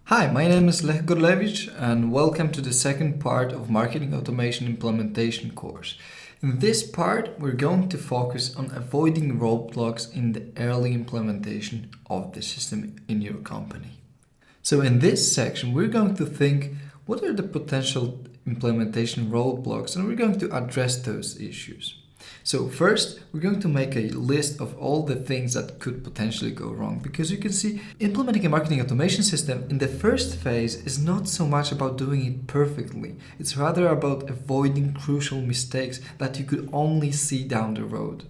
Hi, my name is Lech Gorlevich and welcome to the second part of Marketing Automation Implementation course. In this part, we're going to focus on avoiding roadblocks in the early implementation of the system in your company. So in this section, we're going to think what are the potential implementation roadblocks, and we're going to address those issues. So first, we're going to make a list of all the things that could potentially go wrong, because you can see implementing a marketing automation system in the first phase is not so much about doing it perfectly. It's rather about avoiding crucial mistakes that you could only see down the road.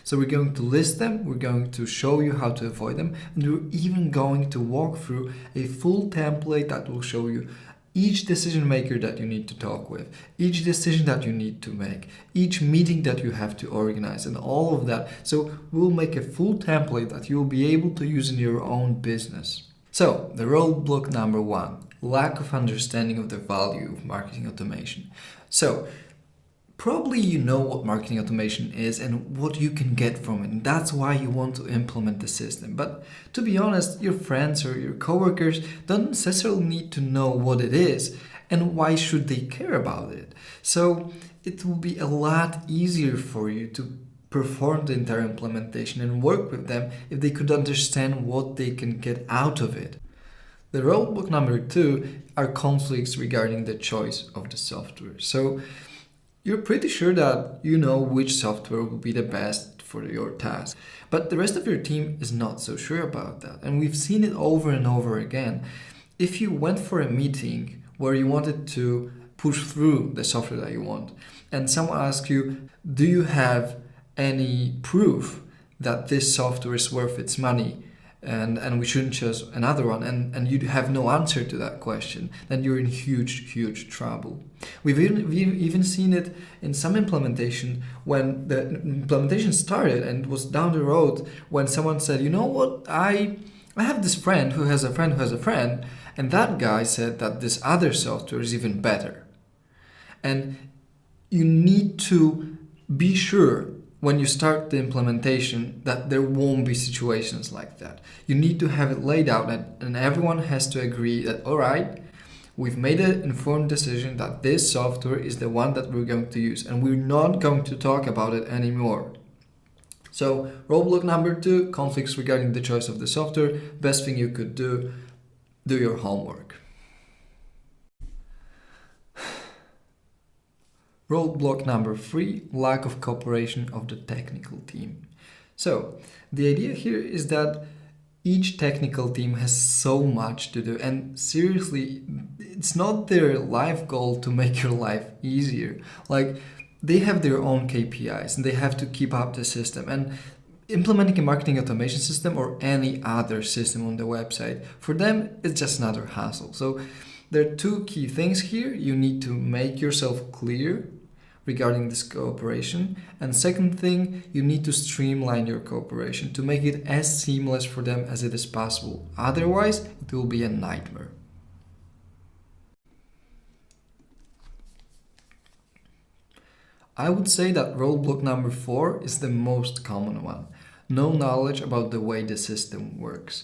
So we're going to list them, we're going to show you how to avoid them, and we're even going to walk through a full template that will show you each decision maker that you need to talk with, each decision that you need to make, each meeting that you have to organize, and all of that. So we'll make a full template that you'll be able to use in your own business. So the roadblock number one, lack of understanding of the value of marketing automation. So probably you know what marketing automation is and what you can get from it, and that's why you want to implement the system. But to be honest, your friends or your coworkers don't necessarily need to know what it is, and why should they care about it? So it will be a lot easier for you to perform the entire implementation and work with them if they could understand what they can get out of it. The roadblock number two are conflicts regarding the choice of the software. So you're pretty sure that you know which software will be the best for your task, but the rest of your team is not so sure about that. And we've seen it over and over again. If you went for a meeting where you wanted to push through the software that you want, and someone asks you, do you have any proof that this software is worth its money? And we shouldn't choose another one, and you have no answer to that question, then you're in huge trouble. We've even seen it in some implementation when the implementation started and it was down the road when someone said, you know what, I have this friend who has a friend who has a friend, and that guy said that this other software is even better. And you need to be sure when you start the implementation that there won't be situations like that. You need to have it laid out, and everyone has to agree that, all right, we've made an informed decision that this software is the one that we're going to use, and we're not going to talk about it anymore. So roadblock number two, conflicts regarding the choice of the software. Best thing you could do your homework. Roadblock number three, lack of cooperation of the technical team. So the idea here is that each technical team has so much to do, and seriously, it's not their life goal to make your life easier. Like, they have their own KPIs and they have to keep up the system, and implementing a marketing automation system or any other system on the website, for them it's just another hassle. So there are two key things here. You need to make yourself clear regarding this cooperation, and second thing, you need to streamline your cooperation to make it as seamless for them as it is possible. Otherwise, it will be a nightmare. I would say that roadblock number four is the most common one. No knowledge about the way the system works.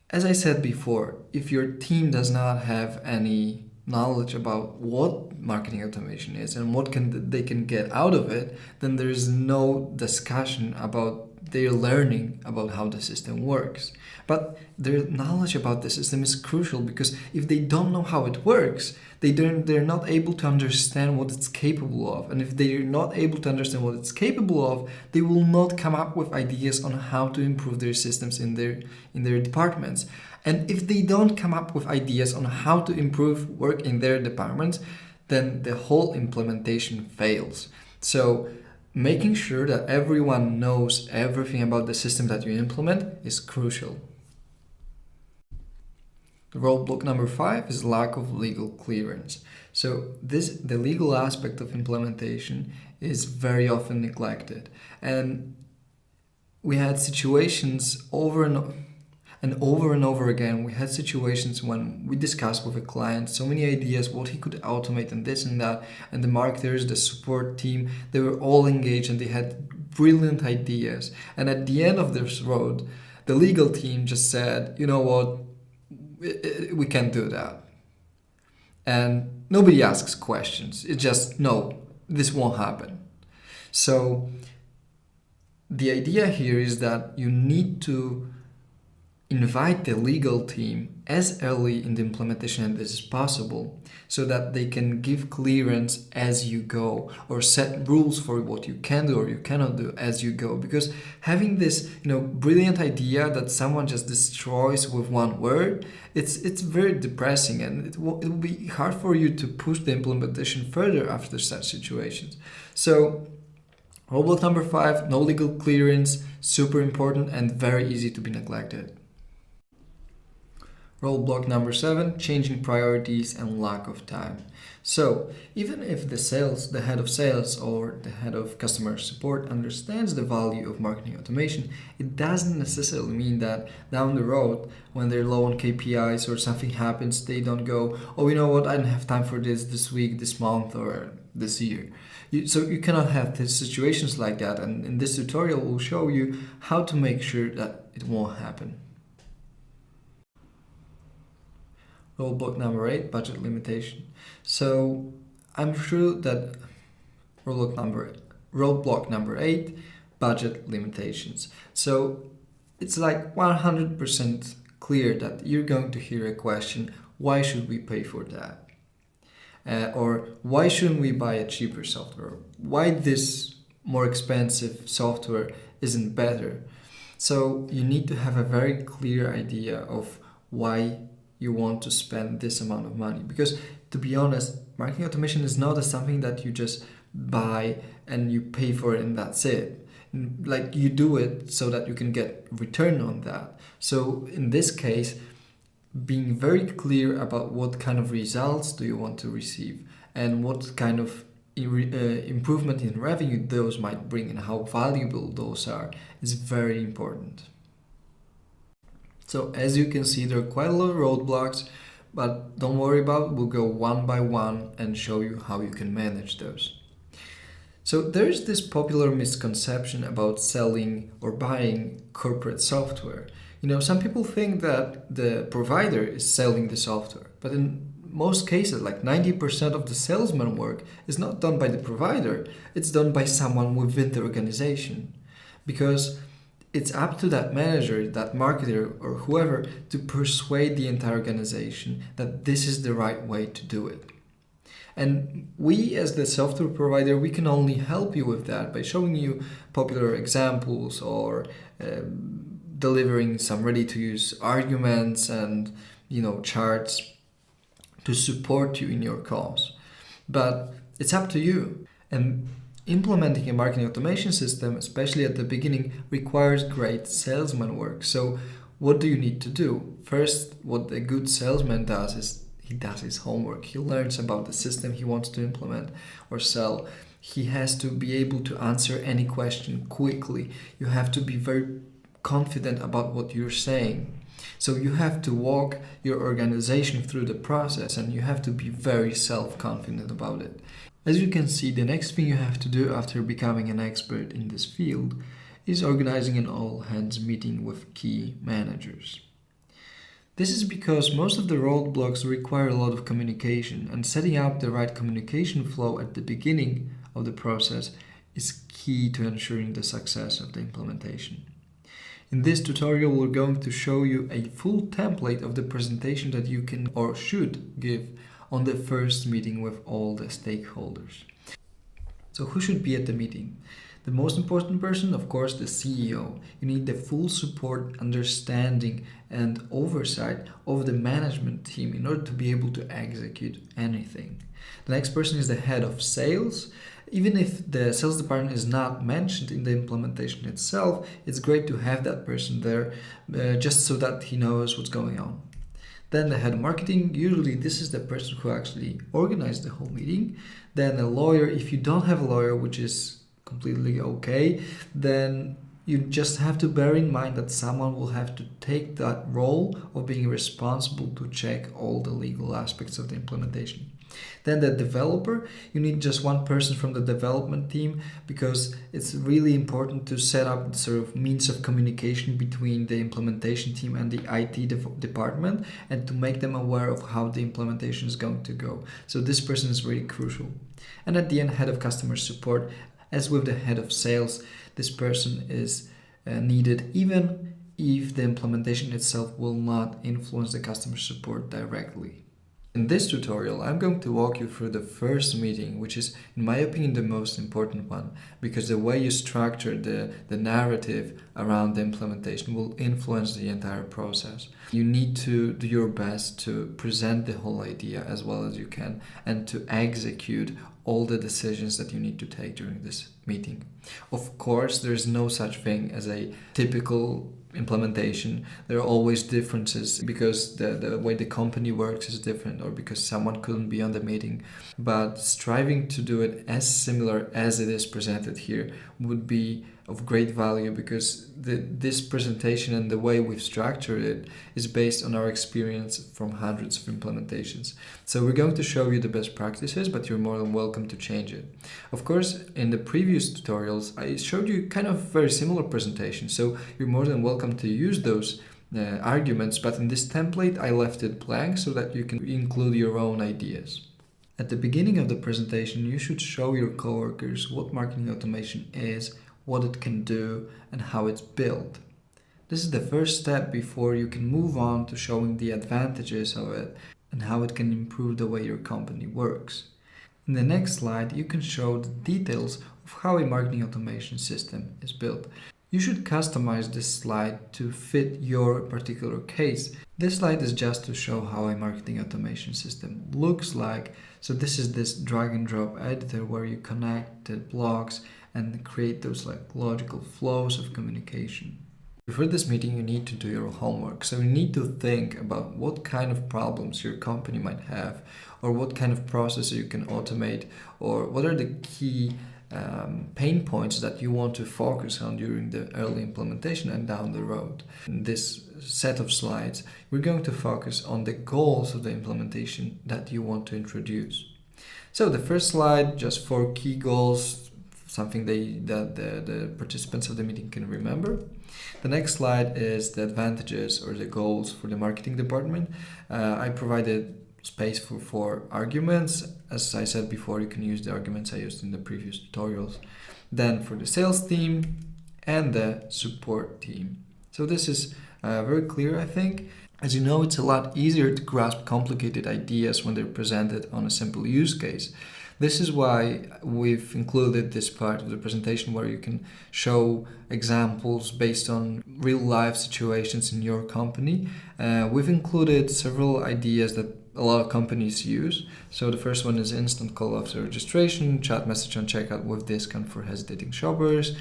As I said before, if your team does not have any knowledge about what marketing automation is and what they can get out of it, then there is no discussion about their learning about how the system works. But their knowledge about the system is crucial, because if they don't know how it works, they're not able to understand what it's capable of. And if they're not able to understand what it's capable of, they will not come up with ideas on how to improve their systems in their departments. And if they don't come up with ideas on how to improve work in their departments, then the whole implementation fails. So making sure that everyone knows everything about the system that you implement is crucial. Roadblock number five is lack of legal clearance. So the legal aspect of implementation is very often neglected. And we had situations over and over again. We had situations when we discussed with a client so many ideas, what he could automate and this and that, and the marketers, the support team, they were all engaged and they had brilliant ideas. And at the end of this road, the legal team just said, you know what, we can't do that. And nobody asks questions. It's just, no, this won't happen. So the idea here is that you need to invite the legal team as early in the implementation as possible so that they can give clearance as you go or set rules for what you can do or you cannot do as you go, because having this brilliant idea that someone just destroys with one word, it's very depressing, and it will be hard for you to push the implementation further after such situations. So roadblock number 5, no legal clearance, super important and very easy to be neglected. Roadblock number 7, changing priorities and lack of time. So even if the head of sales or the head of customer support understands the value of marketing automation, it doesn't necessarily mean that down the road, when they're low on KPIs or something happens, they don't go, oh, you know what, I don't have time for this week, this month, or this year. So you cannot have these situations like that, and in this tutorial we'll show you how to make sure that it won't happen. Roadblock number 8, budget limitation. So I'm sure that roadblock number 8, budget limitations. So it's like 100% clear that you're going to hear a question, why should we pay for that? Or why shouldn't we buy a cheaper software? Why this more expensive software isn't better? So you need to have a very clear idea of why you want to spend this amount of money, because to be honest, marketing automation is not something that you just buy and you pay for it and that's it. Like, you do it so that you can get return on that. So in this case, being very clear about what kind of results do you want to receive and what kind of improvement in revenue those might bring and how valuable those are is very important. So as you can see, there are quite a lot of roadblocks, but don't worry about it. We'll go one by one and show you how you can manage those. So there's this popular misconception about selling or buying corporate software. Some people think that the provider is selling the software, but in most cases, like 90% of the salesman work is not done by the provider, it's done by someone within the organization. Because it's up to that manager, that marketer, or whoever to persuade the entire organization that this is the right way to do it. And we, as the software provider, we can only help you with that by showing you popular examples or delivering some ready-to-use arguments and charts to support you in your cause. But it's up to you. And implementing a marketing automation system, especially at the beginning, requires great salesman work. So what do you need to do? First, what a good salesman does is he does his homework. He learns about the system he wants to implement or sell. He has to be able to answer any question quickly. You have to be very confident about what you're saying. So you have to walk your organization through the process, and you have to be very self-confident about it. As you can see, the next thing you have to do after becoming an expert in this field is organizing an all-hands meeting with key managers. This is because most of the roadblocks require a lot of communication, and setting up the right communication flow at the beginning of the process is key to ensuring the success of the implementation. In this tutorial, we're going to show you a full template of the presentation that you can or should give on the first meeting with all the stakeholders. So who should be at the meeting? The most important person, of course, the CEO. You need the full support, understanding, and oversight of the management team in order to be able to execute anything. The next person is the head of sales. Even if the sales department is not mentioned in the implementation itself, it's great to have that person there just so that he knows what's going on. Then the head of marketing, usually this is the person who actually organized the whole meeting. Then a lawyer, if you don't have a lawyer, which is completely okay, then you just have to bear in mind that someone will have to take that role of being responsible to check all the legal aspects of the implementation. Then the developer, you need just one person from the development team because it's really important to set up sort of means of communication between the implementation team and the IT department and to make them aware of how the implementation is going to go. So this person is really crucial. And at the end, head of customer support. As with the head of sales, this person is needed even if the implementation itself will not influence the customer support directly. In this tutorial, I'm going to walk you through the first meeting, which is, in my opinion, the most important one, because the way you structure the narrative around the implementation will influence the entire process. You need to do your best to present the whole idea as well as you can and to execute all the decisions that you need to take during this meeting. Of course, there is no such thing as a typical implementation. There are always differences because the way the company works is different or because someone couldn't be on the meeting. But striving to do it as similar as it is presented here would be of great value because this presentation and the way we've structured it is based on our experience from hundreds of implementations. So we're going to show you the best practices, but you're more than welcome to change it. Of course, in the previous tutorials, I showed you kind of very similar presentations, so you're more than welcome to use those arguments, but in this template, I left it blank so that you can include your own ideas. At the beginning of the presentation, you should show your coworkers what marketing automation is, what it can do, and how it's built. This is the first step before you can move on to showing the advantages of it and how it can improve the way your company works. In the next slide, you can show the details of how a marketing automation system is built. You should customize this slide to fit your particular case. This slide is just to show how a marketing automation system looks like. So this is this drag and drop editor where you connect the blocks and create those logical flows of communication. Before this meeting, you need to do your homework. So you need to think about what kind of problems your company might have, or what kind of processes you can automate, or what are the key pain points that you want to focus on during the early implementation and down the road. In this set of slides, we're going to focus on the goals of the implementation that you want to introduce. So the first slide, just 4 key goals, something that the participants of the meeting can remember. The next slide is the advantages or the goals for the marketing department. I provided space for 4 arguments. As I said before, you can use the arguments I used in the previous tutorials. Then for the sales team and the support team. So this is very clear, I think. As you know, it's a lot easier to grasp complicated ideas when they're presented on a simple use case. This is why we've included this part of the presentation where you can show examples based on real-life situations in your company. We've included several ideas that a lot of companies use. So the first one is instant call after registration, chat message on checkout with discount for hesitating shoppers,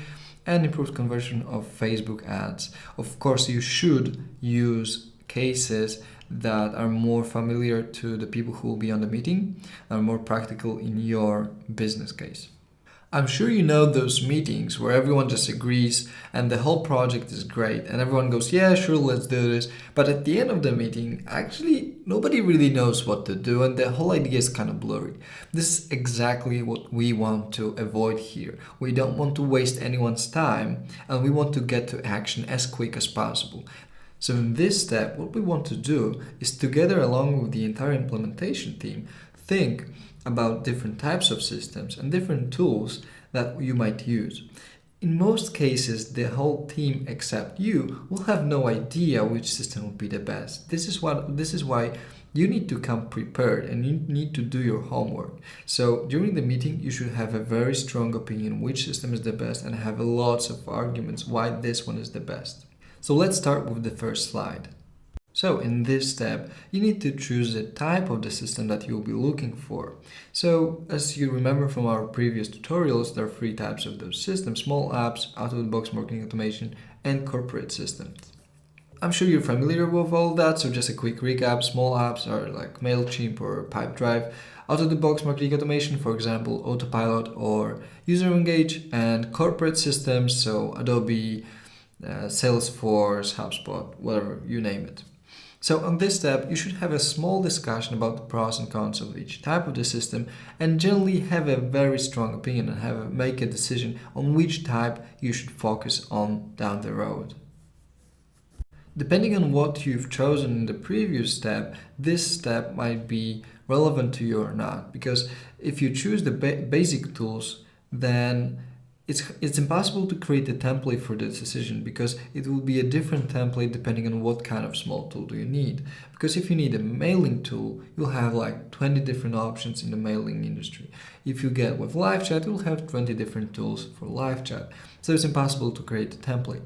and improved conversion of Facebook ads. Of course, you should use cases that are more familiar to the people who will be on the meeting, are more practical in your business case. I'm sure you know those meetings where everyone just agrees and the whole project is great and everyone goes, yeah, sure, let's do this. But at the end of the meeting, actually, nobody really knows what to do and the whole idea is kind of blurry. This is exactly what we want to avoid here. We don't want to waste anyone's time and we want to get to action as quick as possible. So in this step, what we want to do is together along with the entire implementation team, think about different types of systems and different tools that you might use. In most cases, the whole team except you will have no idea which system will be the best. This is why you need to come prepared and you need to do your homework. So during the meeting, you should have a very strong opinion which system is the best and have lots of arguments why this one is the best. So let's start with the first slide. So in this step, you need to choose the type of the system that you'll be looking for. So as you remember from our previous tutorials, there are 3 types of those systems: small apps, out-of-the-box marketing automation, and corporate systems. I'm sure you're familiar with all that, so just a quick recap. Small apps are like MailChimp or Pipedrive. Out-of-the-box marketing automation, for example, Autopilot or UserEngage, and corporate systems, so Adobe, Salesforce, HubSpot, whatever, you name it. So on this step, you should have a small discussion about the pros and cons of each type of the system and generally have a very strong opinion and make a decision on which type you should focus on down the road. Depending on what you've chosen in the previous step, this step might be relevant to you or not. Because if you choose the basic tools, then it's impossible to create a template for the decision because it will be a different template depending on what kind of small tool do you need. Because if you need a mailing tool, you'll have like 20 different options in the mailing industry. If you get with live chat, you'll have 20 different tools for live chat. So it's impossible to create a template.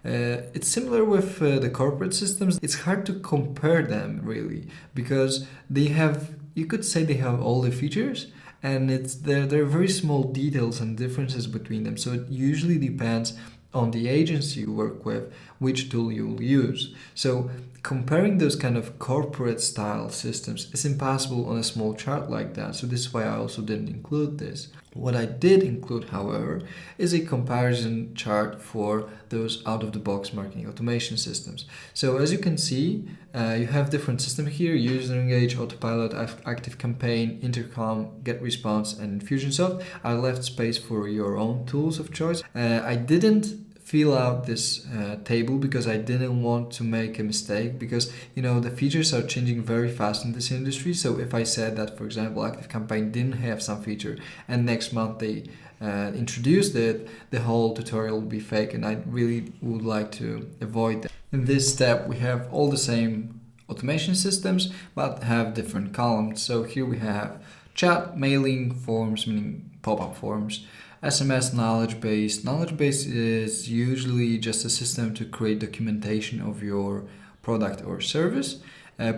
It's similar with the corporate systems. It's hard to compare them really because you could say they have all the features and there are very small details and differences between them. So it usually depends on the agency you work with, which tool you'll use. So comparing those kind of corporate style systems is impossible on a small chart like that. So this is why I also didn't include this. What I did include, however, is a comparison chart for those out-of-the-box marketing automation systems. So as you can see, you have different systems here: User Engage, Autopilot, Active Campaign, Intercom, GetResponse, and Infusionsoft. I left space for your own tools of choice. I didn't fill out this table because I didn't want to make a mistake because the features are changing very fast in this industry. So if I said that, for example, Active Campaign didn't have some feature and next month they introduced it, the whole tutorial will be fake, and I really would like to avoid that. In this step we have all the same automation systems but have different columns. So here we have chat, mailing, forms, meaning pop-up forms, SMS, knowledge base. Knowledge base is usually just a system to create documentation of your product or service.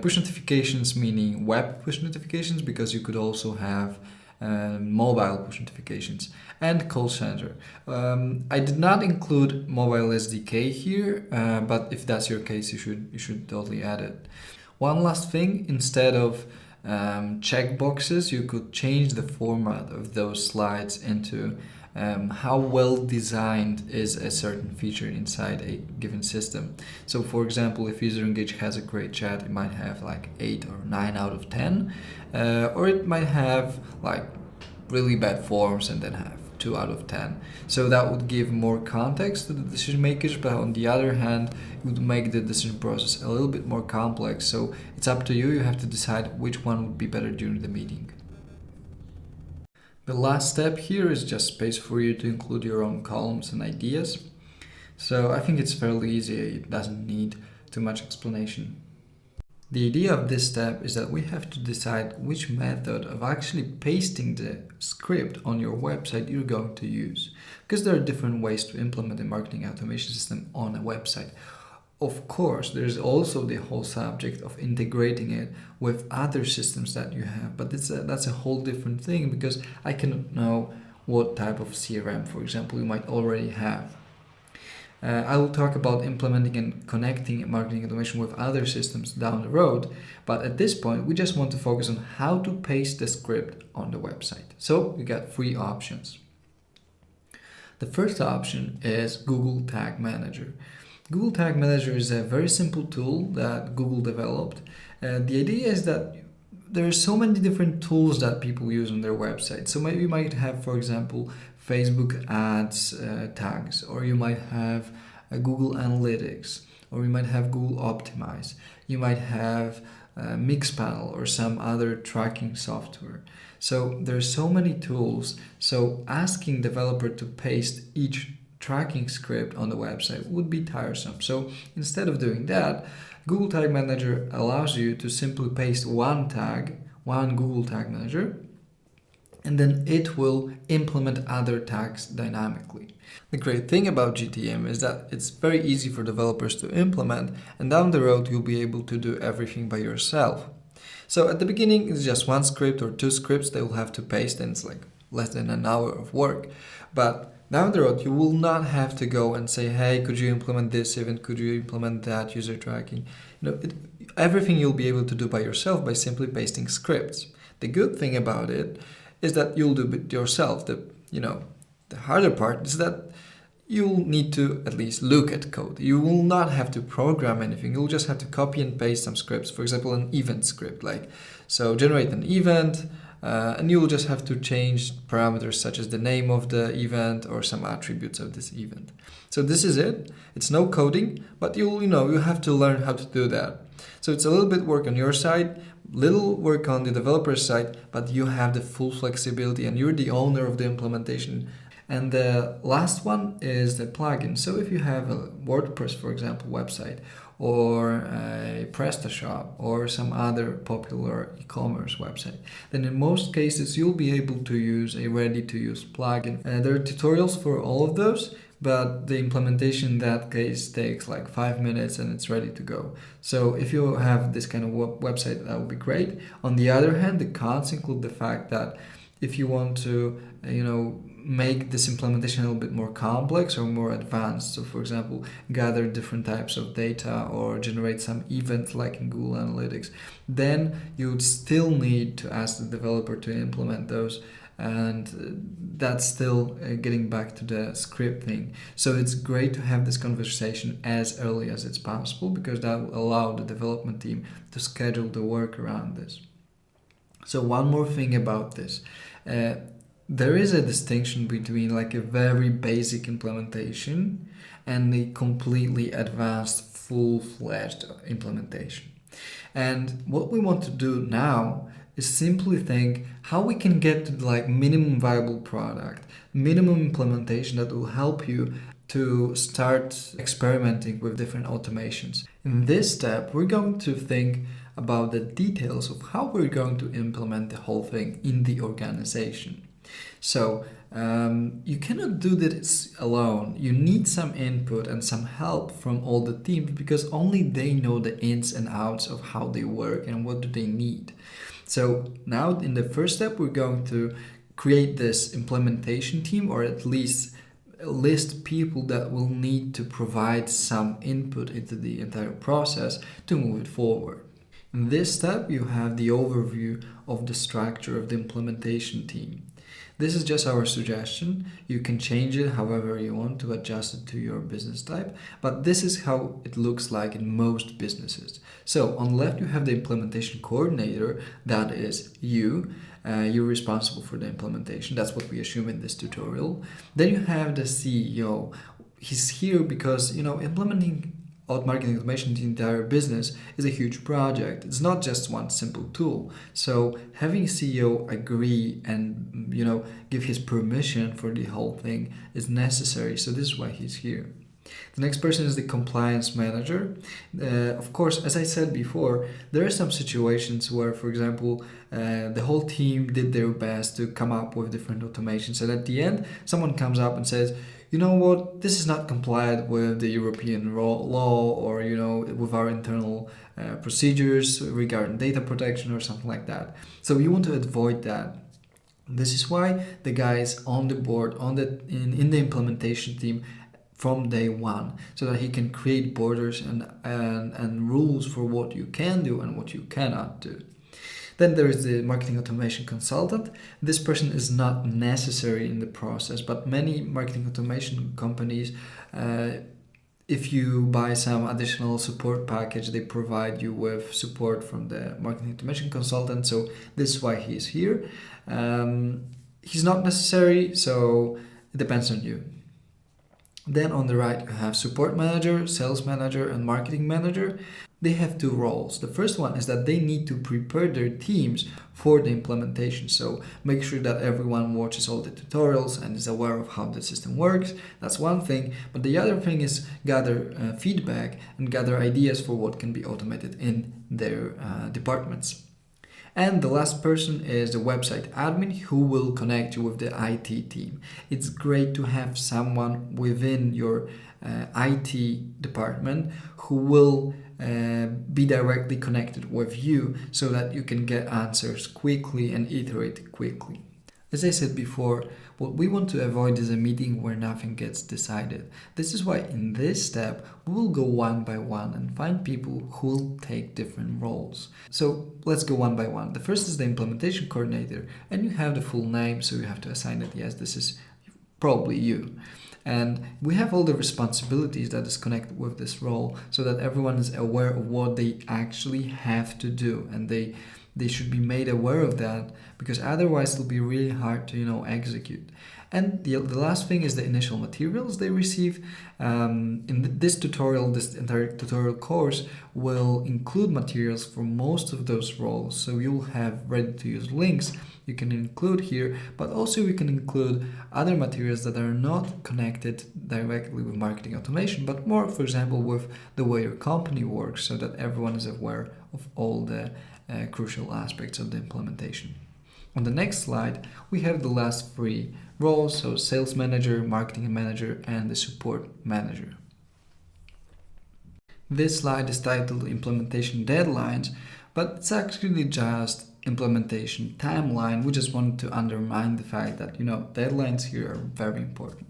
Push notifications, meaning web push notifications, because you could also have mobile push notifications. And call center. I did not include mobile SDK here, but if that's your case, you should totally add it. One last thing, instead of checkboxes, you could change the format of those slides into how well designed is a certain feature inside a given system. So for example, if User Engage has a great chat, it might have like 8 or 9 out of 10, or it might have like really bad forms and then have 2 out of 10. So that would give more context to the decision makers, but on the other hand, it would make the decision process a little bit more complex. So it's up to you. You have to decide which one would be better during the meeting. The last step here is just space for you to include your own columns and ideas. So I think it's fairly easy. It doesn't need too much explanation. The idea of this step is that we have to decide which method of actually pasting the script on your website you're going to use. Because there are different ways to implement a marketing automation system on a website. Of course, there's also the whole subject of integrating it with other systems that you have, but that's a whole different thing because I cannot know what type of CRM, for example, you might already have. I will talk about implementing and connecting marketing automation with other systems down the road, but at this point we just want to focus on how to paste the script on the website. So we got 3 options. The first option is Google Tag Manager. Google Tag Manager is a very simple tool that Google developed. The idea is that there are so many different tools that people use on their website. So maybe you might have, for example, Facebook ads tags, or you might have Google Analytics, or you might have Google Optimize. You might have Mixpanel or some other tracking software. So there are so many tools. So asking developer to paste each tracking script on the website would be tiresome. So instead of doing that, Google Tag Manager allows you to simply paste one Google Tag Manager, and then it will implement other tags dynamically. The great thing about GTM is that it's very easy for developers to implement, and down the road you'll be able to do everything by yourself. So at the beginning it's just 1 script or 2 scripts they will have to paste, and it's like less than an hour of work. But down the road, you will not have to go and say, hey, could you implement this event? Could you implement that user tracking? Everything you'll be able to do by yourself by simply pasting scripts. The good thing about it is that you'll do it yourself. The harder part is that you'll need to at least look at code. You will not have to program anything. You'll just have to copy and paste some scripts. For example, an event script, so generate an event, and you'll just have to change parameters such as the name of the event or some attributes of this event. So this is it. It's no coding, but you have to learn how to do that. So it's a little bit work on your side, little work on the developer's side, but you have the full flexibility and you're the owner of the implementation. And the last one is the plugin. So if you have a WordPress, for example, website, or a PrestaShop, or some other popular e-commerce website, then in most cases you'll be able to use a ready-to-use plugin. There are tutorials for all of those, but the implementation in that case takes like 5 minutes and it's ready to go. So if you have this kind of website, that would be great. On the other hand, the cons include the fact that if you want to, make this implementation a little bit more complex or more advanced, so for example, gather different types of data or generate some events like in Google Analytics, then you would still need to ask the developer to implement those. And that's still getting back to the script thing. So it's great to have this conversation as early as it's possible, because that will allow the development team to schedule the work around this. So one more thing about this. There is a distinction between like a very basic implementation and a completely advanced, full-fledged implementation. And what we want to do now is simply think how we can get to like minimum viable product, minimum implementation that will help you to start experimenting with different automations. In this step, we're going to think about the details of how we're going to implement the whole thing in the organization. So you cannot do this alone. You need some input and some help from all the teams, because only they know the ins and outs of how they work and what do they need. So now in the first step, we're going to create this implementation team, or at least list people that will need to provide some input into the entire process to move it forward. In this step, you have the overview of the structure of the implementation team. This is just our suggestion. You can change it however you want to adjust it to your business type, but this is how it looks like in most businesses. So on the left, you have the implementation coordinator. That is you. You're responsible for the implementation. That's what we assume in this tutorial. Then you have the CEO. He's here because, implementing marketing automation in the entire business is a huge project. It's not just one simple tool. So having a CEO agree and give his permission for the whole thing is necessary. So this is why he's here. The next person is the compliance manager. Of course, as I said before, there are some situations where, for example, the whole team did their best to come up with different automations, and at the end, someone comes up and says, you know what, this is not compliant with the European law or, with our internal procedures regarding data protection or something like that. So you want to avoid that. This is why the guys on the board, in the implementation team from day one, so that he can create borders and rules for what you can do and what you cannot do. Then there is the marketing automation consultant. This person is not necessary in the process, but many marketing automation companies, if you buy some additional support package, they provide you with support from the marketing automation consultant. So this is why he's here. He's not necessary, so it depends on you. Then on the right, you have support manager, sales manager, and marketing manager. They have two roles. The first one is that they need to prepare their teams for the implementation. So make sure that everyone watches all the tutorials and is aware of how the system works. That's one thing. But the other thing is gather feedback and gather ideas for what can be automated in their departments. And the last person is the website admin, who will connect you with the IT team. It's great to have someone within your IT department who will be directly connected with you, so that you can get answers quickly and iterate quickly. As I said before, what we want to avoid is a meeting where nothing gets decided. This is why in this step, we will go one by one and find people who will take different roles. So let's go one by one. The first is the implementation coordinator, and you have the full name, so you have to assign it. Yes, this is probably you. And we have all the responsibilities that is connected with this role so that everyone is aware of what they actually have to do, and they should be made aware of that, because otherwise it'll be really hard to execute. And the last thing is the initial materials they receive. This tutorial, this entire tutorial course will include materials for most of those roles. So you'll have ready-to-use links you can include here, but also we can include other materials that are not connected directly with marketing automation, but more, for example, with the way your company works, so that everyone is aware of all the crucial aspects of the implementation. On the next slide, we have the last three roles, so sales manager, marketing manager, and the support manager. This slide is titled Implementation Deadlines, but it's actually just implementation timeline. We just wanted to underline the fact that deadlines here are very important.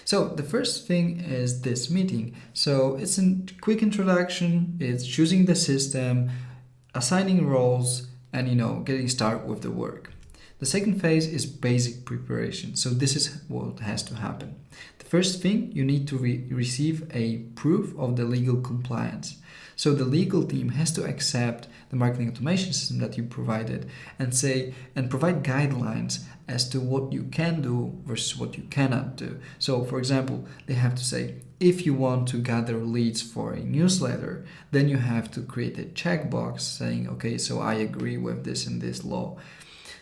So the first thing is this meeting. So it's a quick introduction, it's choosing the system, assigning roles, and getting started with the work. The second phase is basic preparation. So this is what has to happen. The first thing, you need to receive a proof of the legal compliance. So the legal team has to accept the marketing automation system that you provided and provide guidelines as to what you can do versus what you cannot do. So for example, they have to say, if you want to gather leads for a newsletter, then you have to create a checkbox saying, okay, so I agree with this and this law.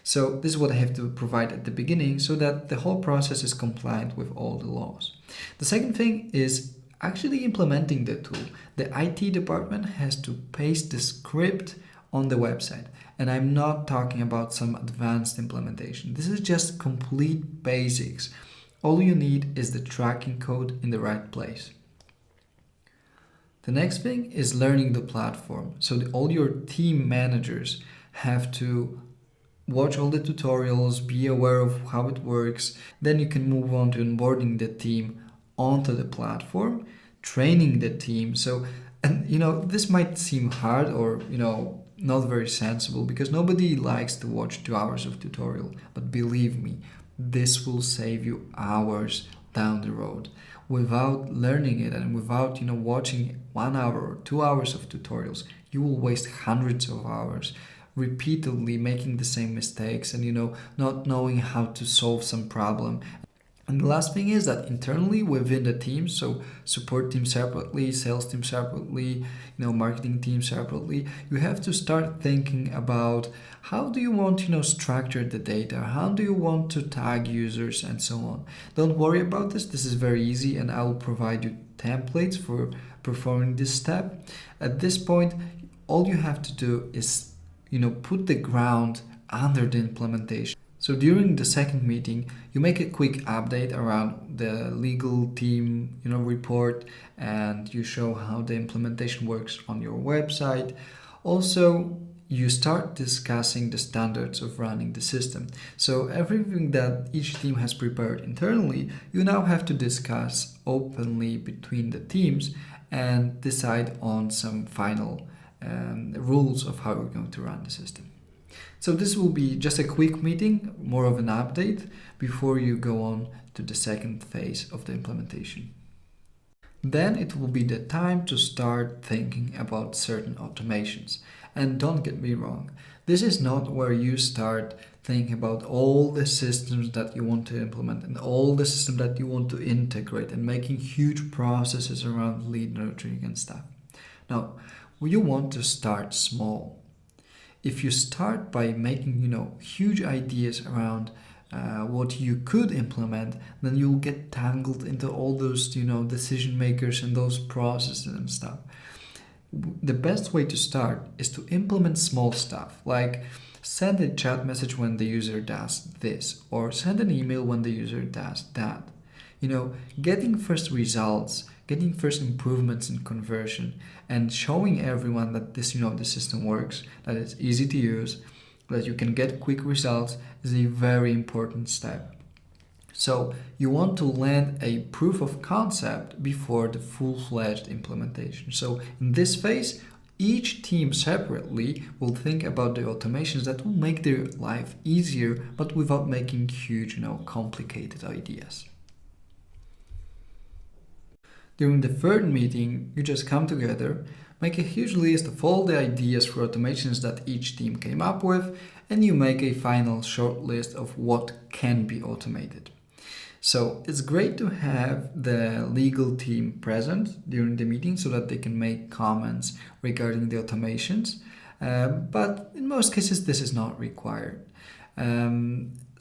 So this is what I have to provide at the beginning so that the whole process is compliant with all the laws. The second thing is actually implementing the tool. The IT department has to paste the script on the website. And I'm not talking about some advanced implementation. This is just complete basics. All you need is the tracking code in the right place. The next thing is learning the platform. So all your team managers have to watch all the tutorials, be aware of how it works. Then you can move on to onboarding the team onto the platform, training the team. This might seem hard or not very sensible, because nobody likes to watch 2 hours of tutorial, but believe me, this will save you hours down the road. Without learning it and without watching 1 hour or 2 hours of tutorials, you will waste hundreds of hours repeatedly making the same mistakes and not knowing how to solve some problem. And the last thing is that internally within the team, so support team separately, sales team separately, marketing team separately, you have to start thinking about how do you want to structure the data, how do you want to tag users, and so on. Don't worry about this. This is very easy, and I will provide you templates for performing this step. At this point, all you have to do is put the ground under the implementation. So during the second meeting, you make a quick update around the legal team, report, and you show how the implementation works on your website. Also, you start discussing the standards of running the system. So everything that each team has prepared internally, you now have to discuss openly between the teams and decide on some final rules of how we're going to run the system. So this will be just a quick meeting, more of an update, before you go on to the second phase of the implementation. Then it will be the time to start thinking about certain automations. And don't get me wrong, this is not where you start thinking about all the systems that you want to implement and all the systems that you want to integrate and making huge processes around lead nurturing and stuff. Now, you want to start small. If you start by making, huge ideas around what you could implement, then you'll get tangled into all those, decision makers and those processes and stuff. The best way to start is to implement small stuff, like send a chat message when the user does this, or send an email when the user does that. Getting first results, getting first improvements in conversion, and showing everyone that this, the system works, that it's easy to use, that you can get quick results is a very important step. So you want to land a proof of concept before the full-fledged implementation. So in this phase, each team separately will think about the automations that will make their life easier, but without making huge, complicated ideas. During the third meeting, you just come together, make a huge list of all the ideas for automations that each team came up with, and you make a final short list of what can be automated. So it's great to have the legal team present during the meeting so that they can make comments regarding the automations. But in most cases, this is not required.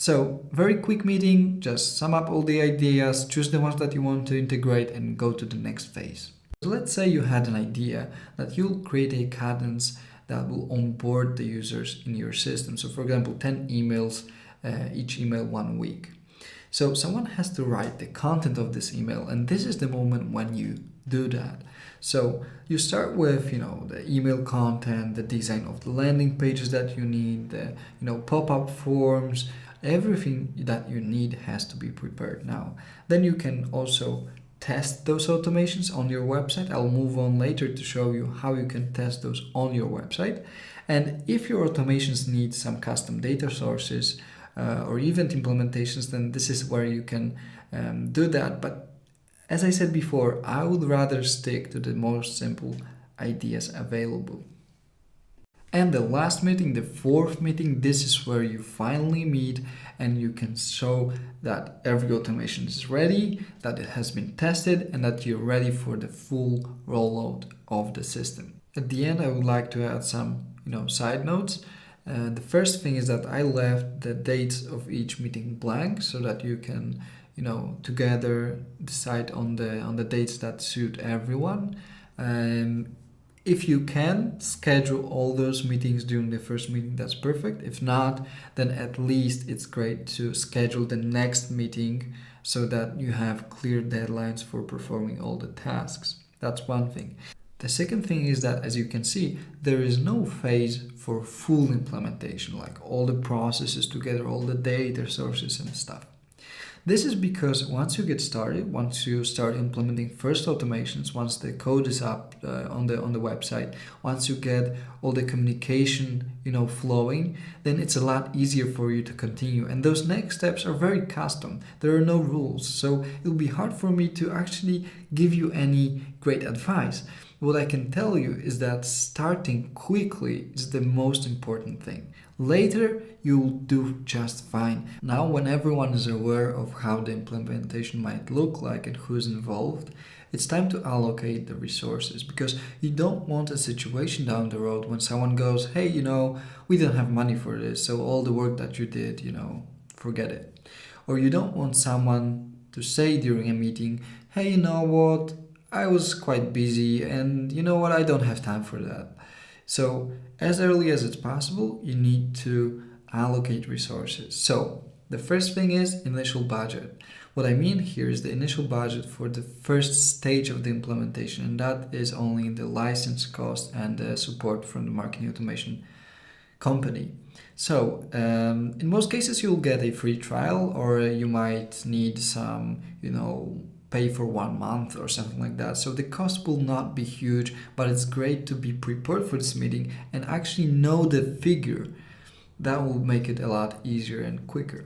So very quick meeting, just sum up all the ideas, choose the ones that you want to integrate and go to the next phase. So let's say you had an idea that you'll create a cadence that will onboard the users in your system. So for example, 10 emails, each email 1 week. So someone has to write the content of this email, and this is the moment when you do that. So you start with, the email content, the design of the landing pages that you need, the, pop-up forms, everything that you need has to be prepared now. Then you can also test those automations on your website. I'll move on later to show you how you can test those on your website. And if your automations need some custom data sources, or event implementations, then this is where you can do that. But as I said before, I would rather stick to the most simple ideas available. And the last meeting, the fourth meeting, this is where you finally meet and you can show that every automation is ready, that it has been tested, and that you're ready for the full rollout of the system. At the end, I would like to add some, side notes. The first thing is that I left the dates of each meeting blank so that you can, together decide on the dates that suit everyone. If you can schedule all those meetings during the first meeting, that's perfect. If not, then at least it's great to schedule the next meeting so that you have clear deadlines for performing all the tasks. That's one thing. The second thing is that, as you can see, there is no phase for full implementation, like all the processes together, all the data sources and stuff. This is because once you get started, once you start implementing first automations, once the code is up on the website, once you get all the communication flowing, then it's a lot easier for you to continue. And those next steps are very custom. There are no rules, so it'll be hard for me to actually give you any great advice. What I can tell you is that starting quickly is the most important thing. Later, you'll do just fine. Now, when everyone is aware of how the implementation might look like and who's involved, it's time to allocate the resources, because you don't want a situation down the road when someone goes, hey, we don't have money for this, so all the work that you did, forget it. Or you don't want someone to say during a meeting, hey, you know what? I was quite busy and I don't have time for that. So as early as it's possible, you need to allocate resources. So the first thing is initial budget. What I mean here is the initial budget for the first stage of the implementation, and that is only the license cost and the support from the marketing automation company. So in most cases, you'll get a free trial, or you might need some, pay for 1 month or something like that. So the cost will not be huge, but it's great to be prepared for this meeting and actually know the figure. That will make it a lot easier and quicker.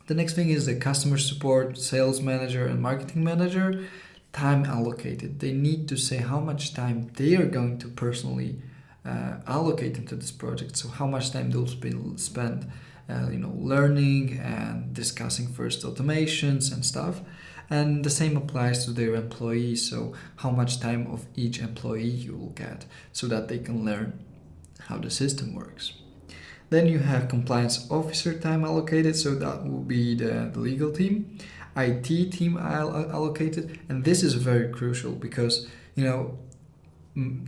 The next thing is the customer support, sales manager and marketing manager. Time allocated. They need to say how much time they are going to personally allocate into this project. So how much time they'll spend learning and discussing first automations and stuff. And the same applies to their employees, so how much time of each employee you will get so that they can learn how the system works. Then you have compliance officer time allocated, so that will be the legal team. IT team allocated, and this is very crucial because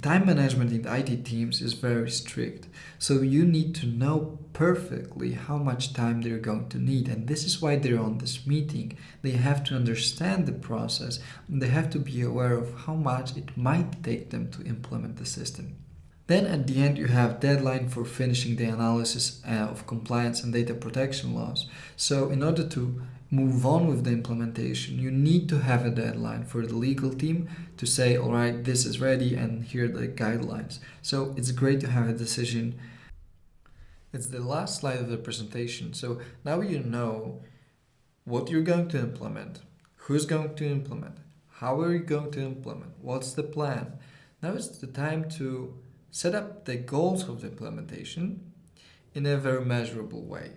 time management in the IT teams is very strict. So you need to know perfectly how much time they're going to need. And this is why they're on this meeting. They have to understand the process. And they have to be aware of how much it might take them to implement the system. Then at the end, you have deadline for finishing the analysis of compliance and data protection laws. So in order to move on with the implementation, you need to have a deadline for the legal team to say, all right, this is ready and here are the guidelines. So it's great to have a decision. It's the last slide of the presentation. So now you know what you're going to implement, who's going to implement, How are you going to implement? What's the plan? Now is the time to set up the goals of the implementation in a very measurable way.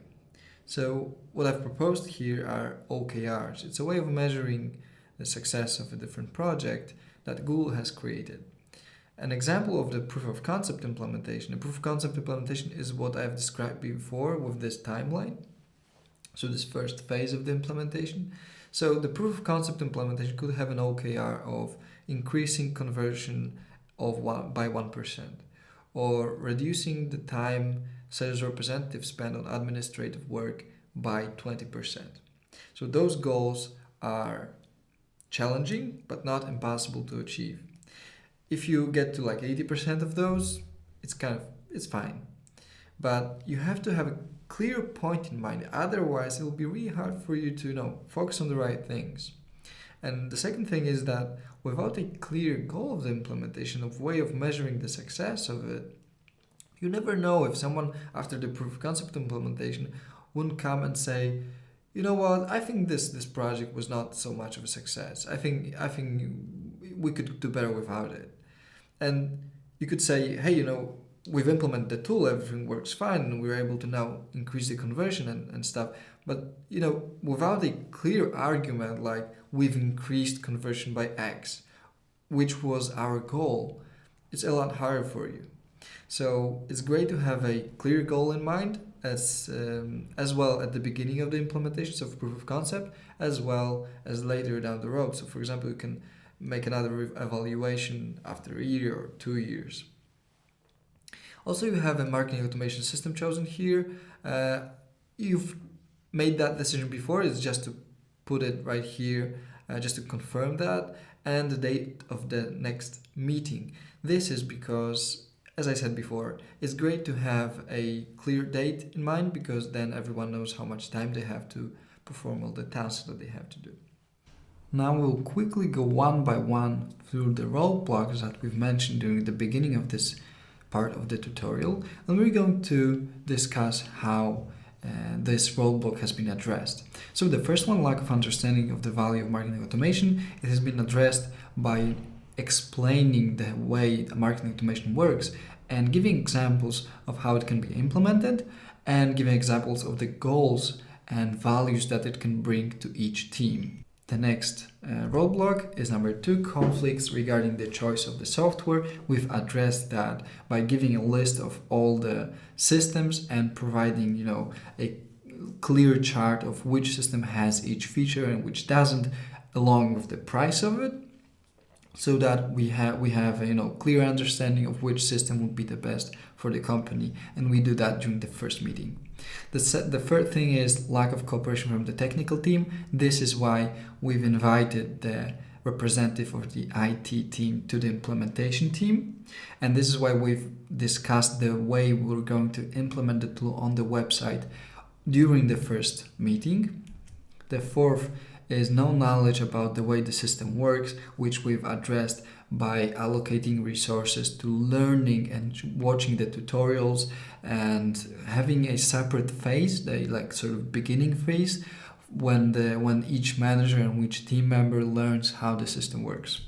So what I've proposed here are OKRs. It's a way of measuring the success of a different project that Google has created. An example of the proof of concept implementation. A proof of concept implementation is what I've described before with this timeline. So this first phase of the implementation. So the proof of concept implementation could have an OKR of increasing conversion by 1%, or reducing the time sales representatives spend on administrative work by 20%. So those goals are challenging but not impossible to achieve. If you get to like 80% of those, it's fine. But you have to have a clear point in mind, otherwise it will be really hard for you to focus on the right things. And the second thing is that without a clear goal of the implementation, of way of measuring the success of it, you never know if someone after the proof of concept implementation wouldn't come and say, you know what, I think this project was not so much of a success. I think we could do better without it. And you could say, hey, we've implemented the tool, everything works fine, and we're able to now increase the conversion and stuff. But, without a clear argument like we've increased conversion by X, which was our goal, it's a lot harder for you. So it's great to have a clear goal in mind as well at the beginning of the implementation of proof of concept, as well as later down the road. So for example, you can make another evaluation after a year or 2 years. Also, you have a marketing automation system chosen here. You've made that decision before. It's just to put it right here, just to confirm that, and the date of the next meeting. This is because, as I said before, it's great to have a clear date in mind, because then everyone knows how much time they have to perform all the tasks that they have to do. Now we'll quickly go one by one through the roadblocks that we've mentioned during the beginning of this part of the tutorial, and we're going to discuss how this roadblock has been addressed. So the first one, lack of understanding of the value of marketing automation, it has been addressed by explaining the way marketing automation works and giving examples of how it can be implemented, and giving examples of the goals and values that it can bring to each team. The next roadblock is number 2, conflicts regarding the choice of the software. We've addressed that by giving a list of all the systems and providing, a clear chart of which system has each feature and which doesn't, along with the price of it, so that we have a clear understanding of which system would be the best for the company, and we do that during the first meeting. The third thing is lack of cooperation from the technical team. This is why we've invited the representative of the IT team to the implementation team, and this is why we've discussed the way we're going to implement the tool on the website during the first meeting. The fourth is no knowledge about the way the system works, which we've addressed by allocating resources to learning and watching the tutorials, and having a separate phase, the sort of beginning phase, when each manager and each team member learns how the system works.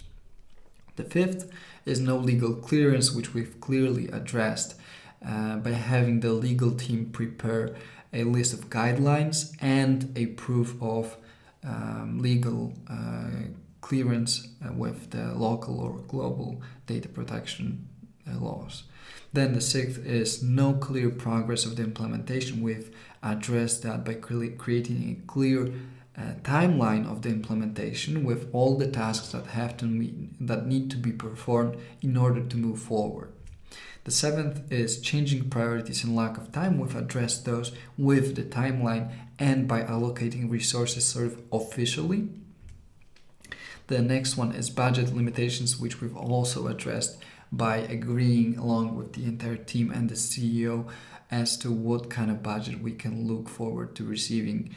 The fifth is no legal clearance, which we've clearly addressed by having the legal team prepare a list of guidelines and a proof of legal clearance with the local or global data protection laws. Then the sixth is no clear progress of the implementation. We've addressed that by creating a clear timeline of the implementation with all the tasks that need to be performed in order to move forward. The seventh is changing priorities and lack of time. We've addressed those with the timeline and by allocating resources sort of officially. The next one is budget limitations, which we've also addressed by agreeing along with the entire team and the CEO as to what kind of budget we can look forward to receiving